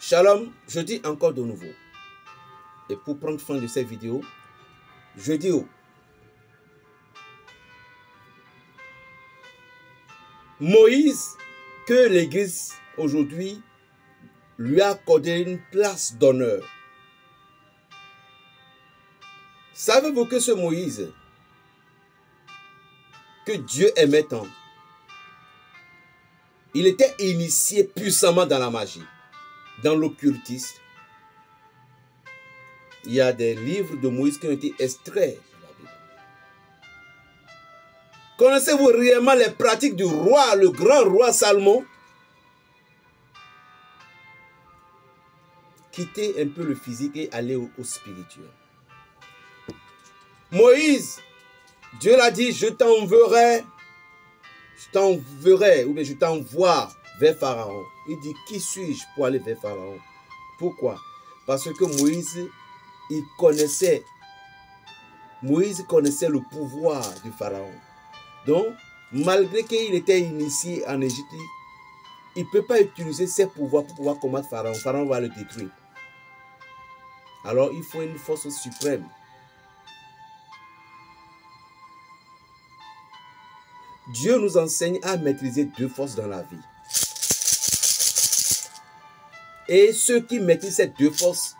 Shalom, je dis encore de nouveau. Et pour prendre fin de cette vidéo, je dis Moïse, que l'Église aujourd'hui lui a accordé une place d'honneur. Savez-vous que ce Moïse, que Dieu aimait tant, il était initié puissamment dans la magie, dans l'occultisme. Il y a des livres de Moïse qui ont été extraits de la Bible. Connaissez-vous réellement les pratiques du roi, le grand roi Salomon? Quittez un peu le physique et allez au spirituel. Moïse, Dieu l'a dit, je t'enverrai, ou bien je t'envoie vers Pharaon. Il dit, qui suis-je pour aller vers Pharaon? Pourquoi? Parce que Moïse connaissait le pouvoir du Pharaon. Donc, malgré qu'il était initié en Égypte, il ne peut pas utiliser ses pouvoirs pour pouvoir combattre Pharaon. Pharaon va le détruire. Alors, il faut une force suprême. Dieu nous enseigne à maîtriser deux forces dans la vie. Et ceux qui maîtrisent ces deux forces,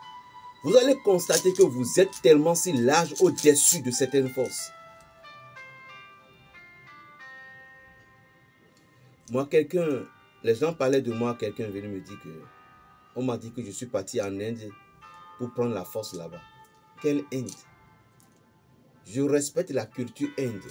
vous allez constater que vous êtes tellement si large au-dessus de certaines forces. Moi, les gens parlaient de moi, quelqu'un est venu me dire que, on m'a dit que je suis parti en Inde pour prendre la force là-bas. Quelle Inde? Je respecte la culture inde.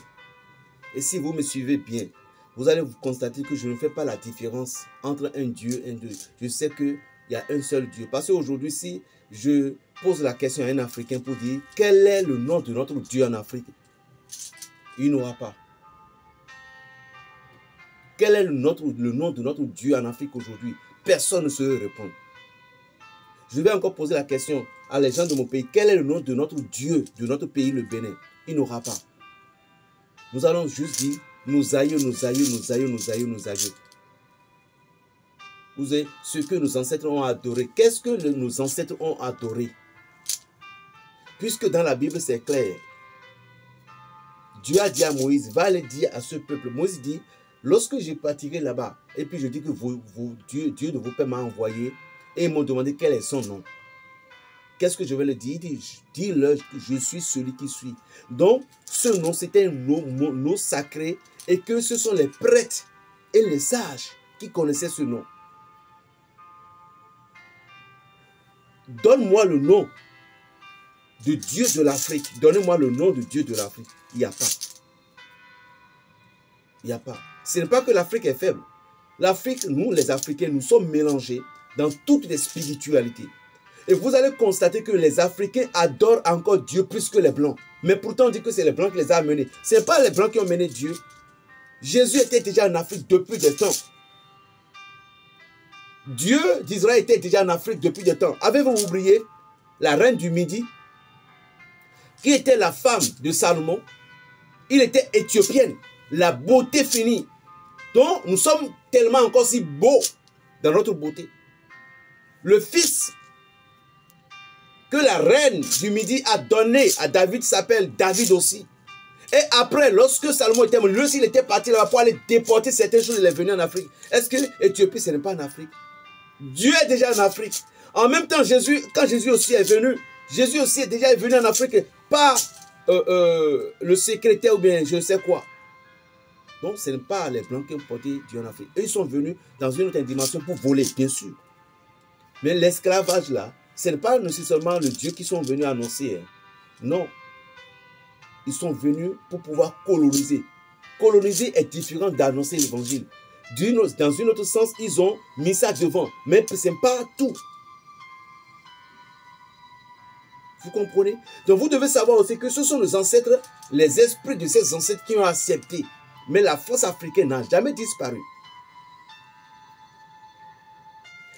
Et si vous me suivez bien, vous allez vous constater que je ne fais pas la différence entre un Dieu et un Dieu. Je sais qu'il y a un seul Dieu. Parce qu'aujourd'hui, si je pose la question à un Africain pour dire quel est le nom de notre Dieu en Afrique, il n'aura pas. Quel est le nom de notre Dieu en Afrique aujourd'hui? Personne ne saurait répondre. Je vais encore poser la question à les gens de mon pays. Quel est le nom de notre Dieu, de notre pays, le Bénin? Il n'aura pas. Nous allons juste dire nos aïeux, nos aïeux, nos aïeux, nos aïeux, nos aïeux. Vous savez, ce que nos ancêtres ont adoré. Qu'est-ce que nos ancêtres ont adoré? Puisque dans la Bible, c'est clair. Dieu a dit à Moïse, va aller dire à ce peuple. Moïse dit, lorsque je partirai là-bas, et puis je dis que Dieu de vos pères m'a envoyé, et ils m'ont demandé quel est son nom. Qu'est-ce que je vais leur dire? Dis-leur que je suis celui qui suis. Donc, ce nom, c'était un nom sacré, et que ce sont les prêtres et les sages qui connaissaient ce nom. Donne-moi le nom de Dieu de l'Afrique. Donnez-moi le nom de Dieu de l'Afrique. Il n'y a pas. Il n'y a pas. Ce n'est pas que l'Afrique est faible. L'Afrique, nous les Africains, nous sommes mélangés dans toutes les spiritualités. Et vous allez constater que les Africains adorent encore Dieu plus que les Blancs. Mais pourtant, on dit que c'est les Blancs qui les ont amenés. Ce n'est pas les Blancs qui ont mené Dieu. Jésus était déjà en Afrique depuis des temps. Dieu d'Israël était déjà en Afrique depuis des temps. Avez-vous oublié la reine du Midi, qui était la femme de Salomon? Il était éthiopienne. La beauté finie. Donc, nous sommes tellement encore si beaux dans notre beauté. Le fils que la reine du Midi a donné à David s'appelle David aussi. Et après, lorsque Salomon était mort, lui aussi, il était parti là-bas pour aller déporter certaines choses, il est venu en Afrique. Est-ce que l'Éthiopie, ce n'est pas en Afrique? Dieu est déjà en Afrique. En même temps, quand Jésus aussi est venu, Jésus aussi est déjà venu en Afrique par le secrétaire ou bien je ne sais quoi. Donc, ce n'est pas les Blancs qui ont porté Dieu en Afrique. Eux, ils sont venus dans une autre dimension pour voler, bien sûr. Mais l'esclavage là, ce n'est pas nécessairement le Dieu qui sont venus annoncer. Hein. Non. Ils sont venus pour pouvoir coloniser. Coloniser est différent d'annoncer l'évangile. Dans un autre sens, ils ont mis ça devant. Mais ce n'est pas tout. Vous comprenez? Donc vous devez savoir aussi que ce sont nos ancêtres, les esprits de ces ancêtres qui ont accepté. Mais la force africaine n'a jamais disparu.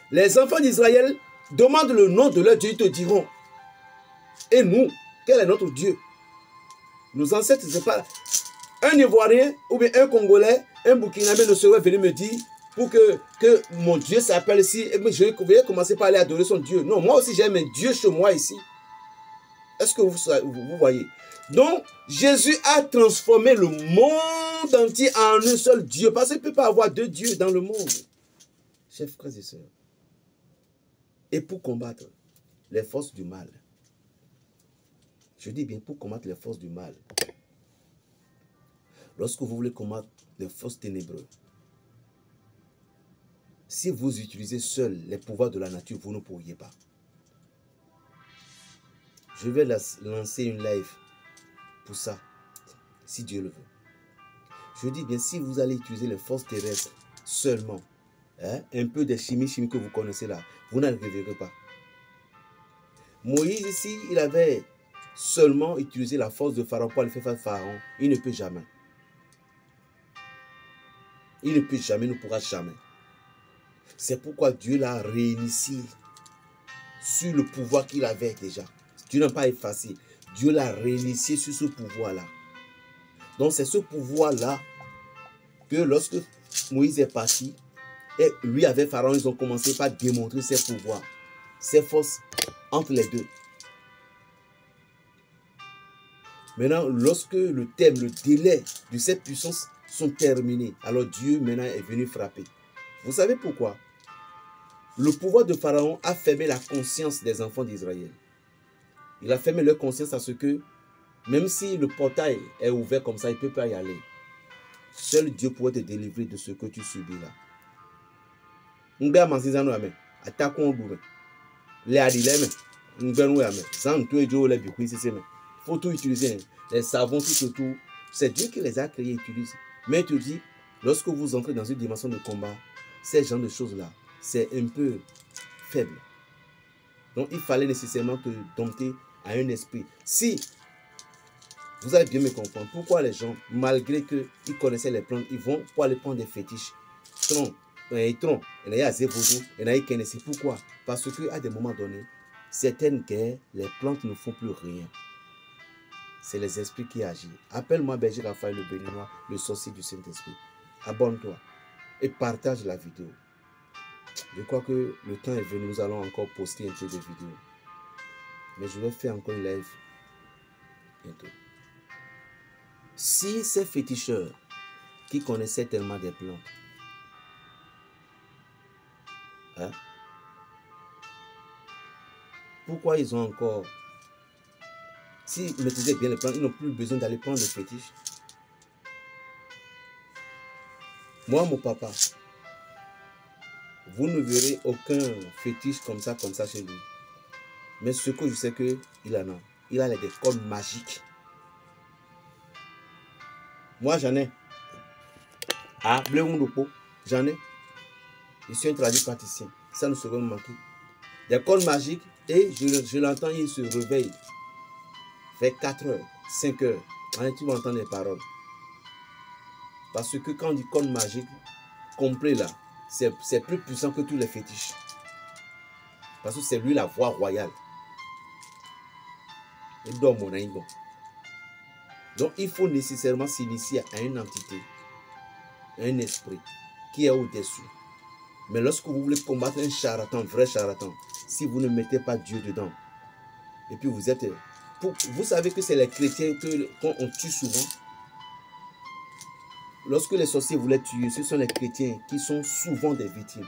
Les enfants d'Israël demandent le nom de leur Dieu, ils te diront. Et nous, quel est notre Dieu? Nos ancêtres, ce n'est pas un Ivoirien ou bien un Congolais, un Burkinabé ne serait venu me dire pour que mon Dieu s'appelle ici, je vais commencer par aller adorer son Dieu. Non, moi aussi j'ai un Dieu chez moi ici. Est-ce que vous voyez? Donc, Jésus a transformé le monde entier en un seul Dieu. Parce qu'il ne peut pas avoir deux dieux dans le monde. Chers frères et sœurs. Et pour combattre les forces du mal. Je dis bien pour combattre les forces du mal. Lorsque vous voulez combattre les forces ténébreuses, si vous utilisez seuls les pouvoirs de la nature, vous ne pourriez pas. Je vais lancer une live pour ça, si Dieu le veut. Je dis bien, si vous allez utiliser les forces terrestres seulement, hein, un peu de chimie que vous connaissez là, vous n'arriverez pas. Moïse ici, il avait seulement utilisé la force de Pharaon pour aller faire face à Pharaon. Il ne peut jamais. Il ne peut jamais, ne pourra jamais. C'est pourquoi Dieu l'a réinitié sur le pouvoir qu'il avait déjà. Dieu n'a pas effacé. Dieu l'a réinitié sur ce pouvoir-là. Donc c'est ce pouvoir-là que lorsque Moïse est parti, et lui avec Pharaon, ils ont commencé par démontrer ses pouvoirs, ses forces entre les deux. Maintenant, lorsque le délai de cette puissance sont terminés, alors Dieu maintenant est venu frapper. Vous savez pourquoi? Le pouvoir de Pharaon a fermé la conscience des enfants d'Israël. Il a fermé leur conscience à ce que, même si le portail est ouvert comme ça, il ne peut pas y aller. Seul Dieu pourrait te délivrer de ce que tu subis là. Il faut tout utiliser. Les savons tout autour. C'est Dieu qui les a créés et utilise. Mais tu dis, lorsque vous entrez dans une dimension de combat, ces genres de choses-là, c'est un peu faible. Donc il fallait nécessairement te dompter à un esprit. Si vous allez bien me comprendre, pourquoi les gens, malgré qu'ils connaissaient les plantes, ils vont pour aller prendre des fétiches. Pourquoi? Parce qu'à des moments donnés, certaines guerres, les plantes ne font plus rien. C'est les esprits qui agissent. Appelle-moi Berger Raphaël le Béninois, le sorcier du Saint-Esprit. Abonne-toi et partage la vidéo. Je crois que le temps est venu, nous allons encore poster un peu de vidéos. Mais je vais faire encore une live bientôt. Si ces féticheurs qui connaissaient tellement des plantes, hein, pourquoi ils ont encore... S'ils maîtrisaient bien les plantes, ils n'ont plus besoin d'aller prendre des fétiches. Moi, mon papa, vous ne verrez aucun fétiche comme ça chez lui. Mais ce que je sais qu'il en a, il a des cordes magiques. Moi, j'en ai. Ah, j'en ai. Je suis un traduit praticien. Ça ne saurait me manquer. Des cordes magiques et je l'entends, il se réveille. Fait 4 heures, 5 heures. Tu vas entendre les paroles. Parce que quand on dit cordes magiques, complet là, c'est plus puissant que tous les fétiches. Parce que c'est lui la voix royale. Donc il faut nécessairement s'initier à une entité, à un esprit qui est au-dessus. Mais lorsque vous voulez combattre un charlatan, vrai charlatan, si vous ne mettez pas Dieu dedans, et puis vous êtes... Vous savez que c'est les chrétiens qu'on tue souvent. Lorsque les sorciers voulaient tuer, ce sont les chrétiens qui sont souvent des victimes.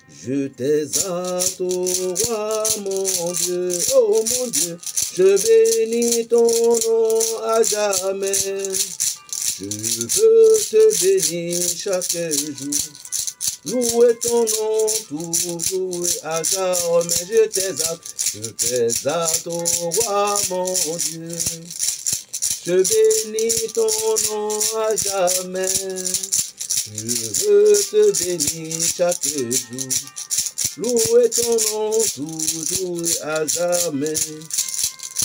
Je t'exalte, roi mon Dieu, oh mon Dieu, je bénis ton nom à jamais. Je veux te bénir chaque jour. Louer ton nom toujours et à jamais. Je t'exalte, roi mon Dieu. Je bénis ton nom à jamais. Je veux te bénir chaque jour. Louer ton nom toujours et à jamais.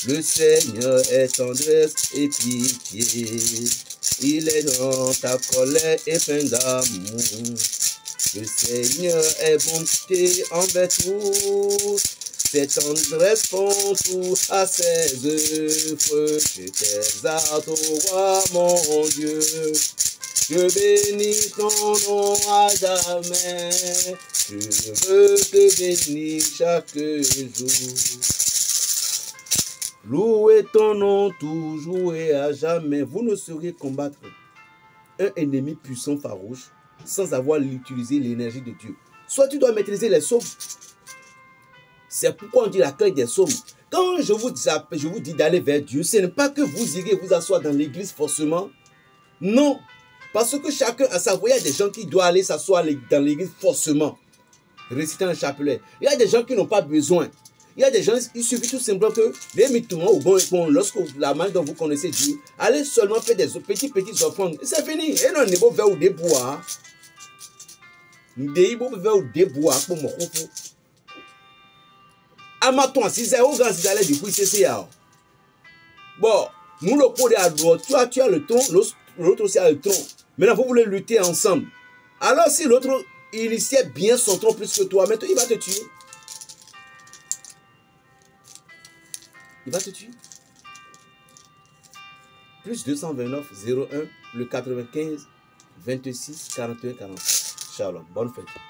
Le Seigneur est tendresse et pitié. Il est dans ta colère et plein d'amour. Le Seigneur est bonté envers tous. Ses tendresses font tout à ses œuvres. Je t'exalte, roi mon Dieu. Je bénis ton nom à jamais. Je veux te bénir chaque jour. Louez ton nom toujours et à jamais. Vous ne sauriez combattre un ennemi puissant, farouche, sans avoir utilisé l'énergie de Dieu. Soit tu dois maîtriser les psaumes. C'est pourquoi on dit la clé des psaumes. Quand je vous dis d'aller vers Dieu, ce n'est pas que vous irez vous asseoir dans l'église forcément. Non. Parce que chacun a sa voie. Il y a des gens qui doivent aller s'asseoir dans l'église forcément, récitant un chapelet. Il y a des gens qui n'ont pas besoin. Il y a des gens, il suffit tout simplement que les mythomans au bon, lorsque la manière dont vous connaissez Dieu, allez seulement faire des petits offrandes. C'est fini. Et non, il faut faire des bois. Il faut faire des bois pour mon couple. Amaton, si c'est au grand, si c'est du coup, c'est ça. Bon, nous le coup à droite, tu as le tronc, l'autre aussi a le tronc. Maintenant, vous voulez lutter ensemble. Alors, si l'autre initiait bien son tronc plus que toi, maintenant, il va te tuer. Il va te tuer. Plus 229 01 le 95 26 41 40. Shalom. Bonne fête.